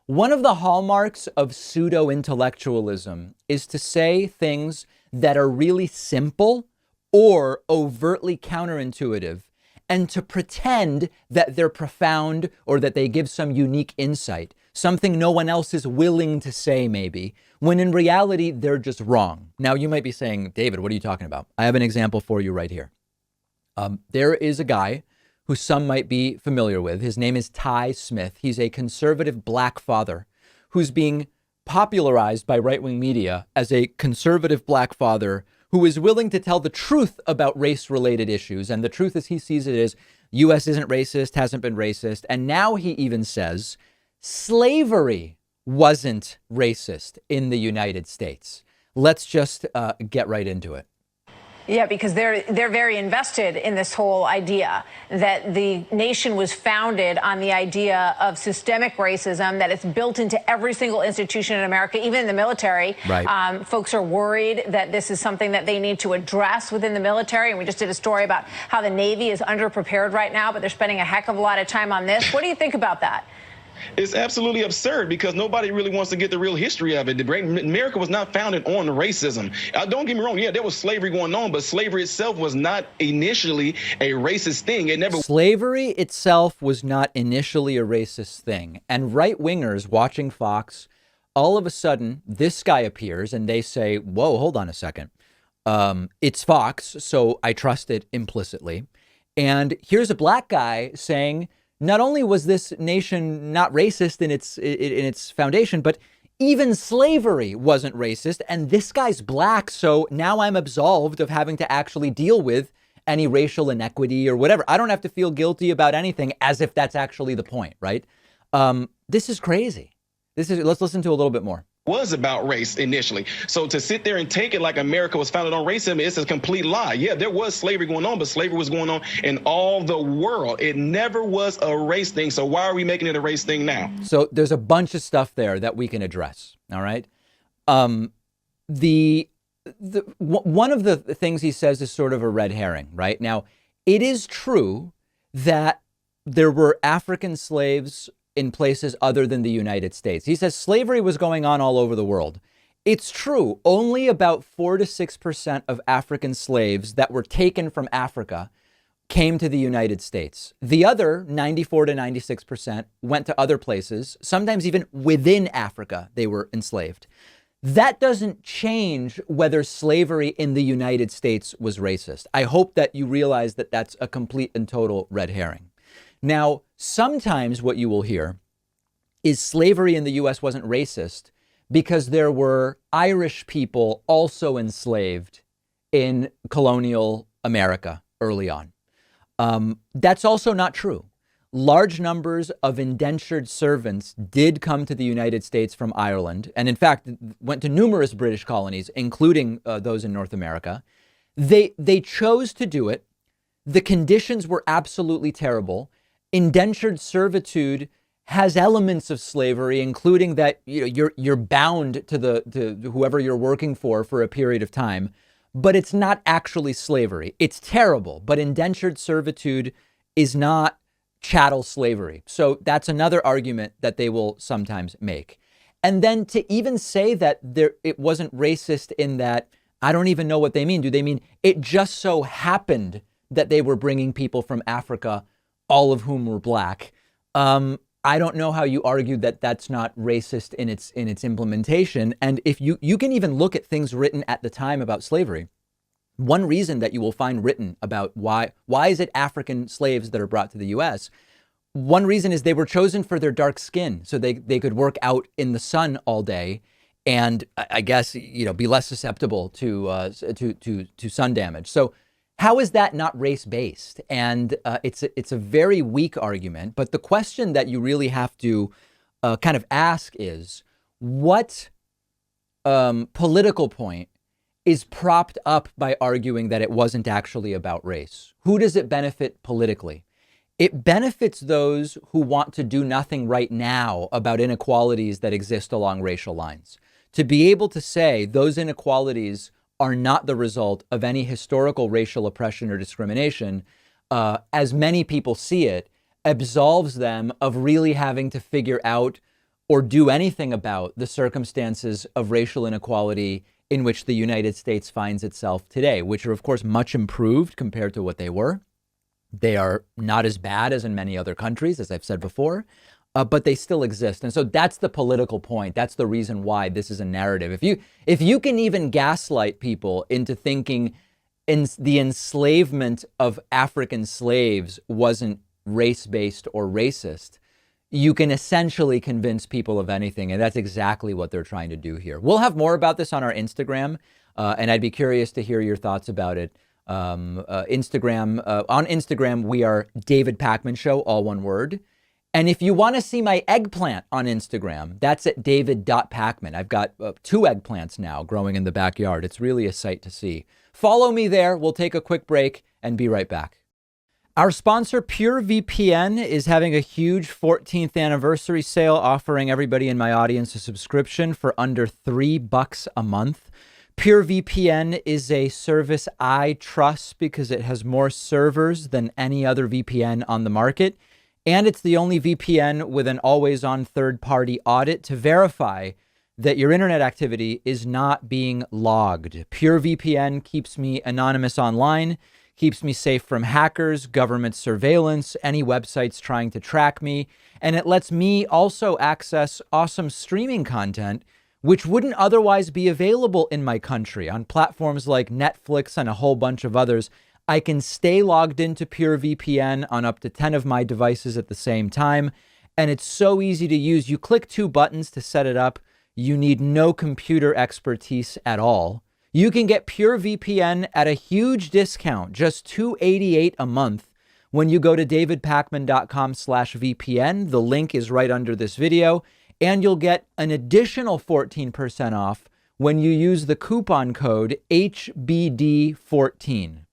One of the hallmarks of pseudo-intellectualism is to say things that are really simple or overtly counterintuitive, and to pretend that they're profound or that they give some unique insight, something no one else is willing to say maybe, when in reality, they're just wrong. Now, you might be saying, David, what are you talking about? I have an example for you right here. There is a guy who some might be familiar with. His name is Ty Smith. He's a conservative black father who's being popularized by right-wing media as a conservative black father who is willing to tell the truth about race-related issues. And the truth as he sees it is U.S. isn't racist, hasn't been racist. And now he even says slavery wasn't racist in the United States. Let's just get right into it. Yeah, because they're very invested in this whole idea that the nation was founded on the idea of systemic racism, that it's built into every single institution in America, even in the military. Right. Folks are worried that this is something that they need to address within the military. And we just did a story about how the Navy is underprepared right now, but they're spending a heck of a lot of time on this. What do you think about that? It's absolutely absurd because nobody really wants to get the real history of it. America was not founded on racism. Don't get me wrong. Yeah, there was slavery going on, but slavery itself was not initially a racist thing. Slavery itself was not initially a racist thing. And right-wingers watching Fox, all of a sudden, this guy appears and they say, whoa, hold on a second. It's Fox, so I trust it implicitly. And here's a black guy saying, not only was this nation not racist in its foundation, but even slavery wasn't racist. And this guy's black, so now I'm absolved of having to actually deal with any racial inequity or whatever. I don't have to feel guilty about anything, as if that's actually the point, right? This is crazy. Let's listen to a little bit more. Was about race initially. So to sit there and take it like America was founded on racism, it's a complete lie. Yeah, there was slavery going on, but slavery was going on in all the world. It never was a race thing. So why are we making it a race thing now? So there's a bunch of stuff there that we can address. All right. One of the things he says is sort of a red herring, right? Now, it is true that there were African slaves in places other than the United States. He says slavery was going on all over the world. It's true. Only about 4 to 6% of African slaves that were taken from Africa came to the United States. The other 94 to 96% went to other places, sometimes even within Africa, they were enslaved. That doesn't change whether slavery in the United States was racist. I hope that you realize that that's a complete and total red herring. Now, sometimes what you will hear is slavery in the U.S. wasn't racist because there were Irish people also enslaved in colonial America early on. That's also not true. Large numbers of indentured servants did come to the United States from Ireland, and in fact, went to numerous British colonies, including those in North America. They chose to do it. The conditions were absolutely terrible. Indentured servitude has elements of slavery, including that you're bound to whoever you're working for a period of time, but it's not actually slavery. It's terrible, but indentured servitude is not chattel slavery. So that's another argument that they will sometimes make. And then to even say that it wasn't racist in that, I don't even know what they mean. Do they mean it just so happened that they were bringing people from Africa, all of whom were black? I don't know how you argue that that's not racist in its implementation. And if you can even look at things written at the time about slavery. One reason that you will find written about why is it African slaves that are brought to the U.S. One reason is they were chosen for their dark skin, so they could work out in the sun all day, and I guess be less susceptible to sun damage. So how is that not race-based? And it's a very weak argument. But the question that you really have to kind of ask is, what political point is propped up by arguing that it wasn't actually about race? Who does it benefit politically? It benefits those who want to do nothing right now about inequalities that exist along racial lines. To be able to say those inequalities are not the result of any historical racial oppression or discrimination, as many people see it, absolves them of really having to figure out or do anything about the circumstances of racial inequality in which the United States finds itself today, which are, of course, much improved compared to what they were. They are not as bad as in many other countries, as I've said before, but they still exist. And so that's the political point. That's the reason why this is a narrative. If you can even gaslight people into thinking the enslavement of African slaves wasn't race-based or racist, you can essentially convince people of anything. And that's exactly what they're trying to do here. We'll have more about this on our Instagram, and I'd be curious to hear your thoughts about it. On Instagram, we are David Pakman Show, all one word. And if you want to see my eggplant on Instagram, that's at david.pakman. I've got 2 eggplants now growing in the backyard. It's really a sight to see. Follow me there. We'll take a quick break and be right back. Our sponsor, PureVPN, is having a huge 14th anniversary sale, offering everybody in my audience a subscription for under $3 a month. PureVPN is a service I trust because it has more servers than any other VPN on the market. And it's the only VPN with an always-on third-party audit to verify that your internet activity is not being logged. PureVPN keeps me anonymous online, keeps me safe from hackers, government surveillance, any websites trying to track me, and it lets me also access awesome streaming content which wouldn't otherwise be available in my country on platforms like Netflix and a whole bunch of others. I can stay logged into PureVPN on up to 10 of my devices at the same time, and it's so easy to use. You click 2 buttons to set it up. You need no computer expertise at all. You can get PureVPN at a huge discount, just $288 a month, when you go to davidpakman.com/VPN. The link is right under this video, and you'll get an additional 14% off when you use the coupon code HBD14.